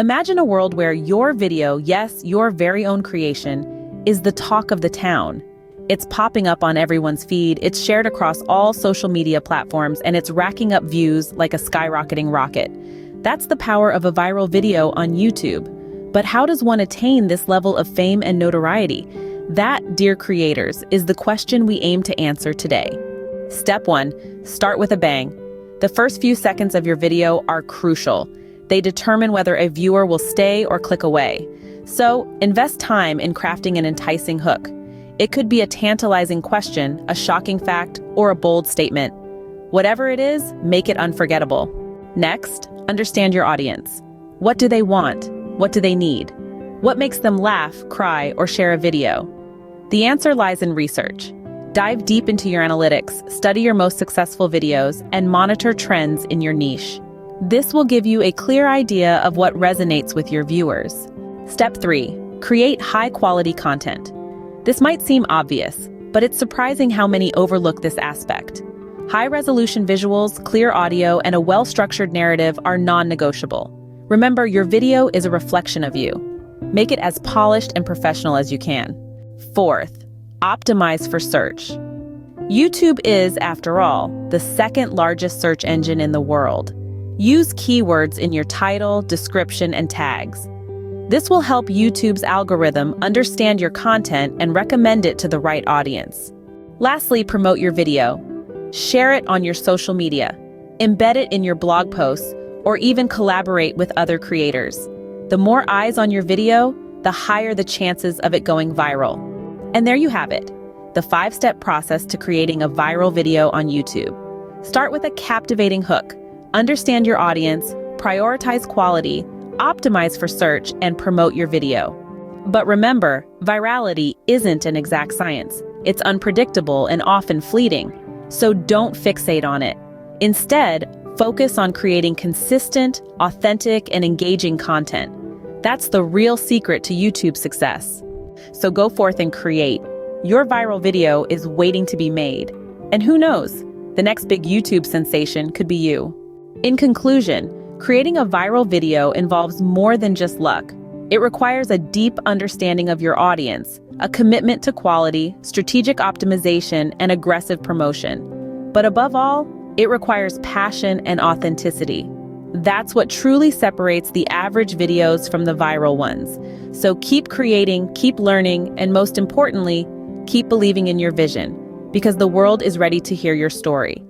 Imagine a world where your video, yes, your very own creation, is the talk of the town. It's popping up on everyone's feed, it's shared across all social media platforms, and it's racking up views like a skyrocketing rocket. That's the power of a viral video on YouTube. But how does one attain this level of fame and notoriety? That, dear creators, is the question we aim to answer today. Step 1. Start with a bang. The first few seconds of your video are crucial. They determine whether a viewer will stay or click away. So, invest time in crafting an enticing hook. It could be a tantalizing question, a shocking fact, or a bold statement. Whatever it is, make it unforgettable. Next, understand your audience. What do they want? What do they need? What makes them laugh, cry, or share a video? The answer lies in research. Dive deep into your analytics, study your most successful videos, and monitor trends in your niche. This will give you a clear idea of what resonates with your viewers. Step 3. Create high-quality content. This might seem obvious, but it's surprising how many overlook this aspect. High-resolution visuals, clear audio, and a well-structured narrative are non-negotiable. Remember, your video is a reflection of you. Make it as polished and professional as you can. Fourth, optimize for search. YouTube is, after all, the second largest search engine in the world. Use keywords in your title, description, and tags. This will help YouTube's algorithm understand your content and recommend it to the right audience. Lastly, promote your video. Share it on your social media, embed it in your blog posts, or even collaborate with other creators. The more eyes on your video, the higher the chances of it going viral. And there you have it, the 5-step process to creating a viral video on YouTube. Start with a captivating hook. Understand your audience, prioritize quality, optimize for search, and promote your video. But remember, virality isn't an exact science. It's unpredictable and often fleeting. So don't fixate on it. Instead, focus on creating consistent, authentic, and engaging content. That's the real secret to YouTube's success. So go forth and create. Your viral video is waiting to be made. And who knows, the next big YouTube sensation could be you. In conclusion, creating a viral video involves more than just luck. It requires a deep understanding of your audience, a commitment to quality, strategic optimization, and aggressive promotion. But above all, it requires passion and authenticity. That's what truly separates the average videos from the viral ones. So keep creating, keep learning, and most importantly, keep believing in your vision, because the world is ready to hear your story.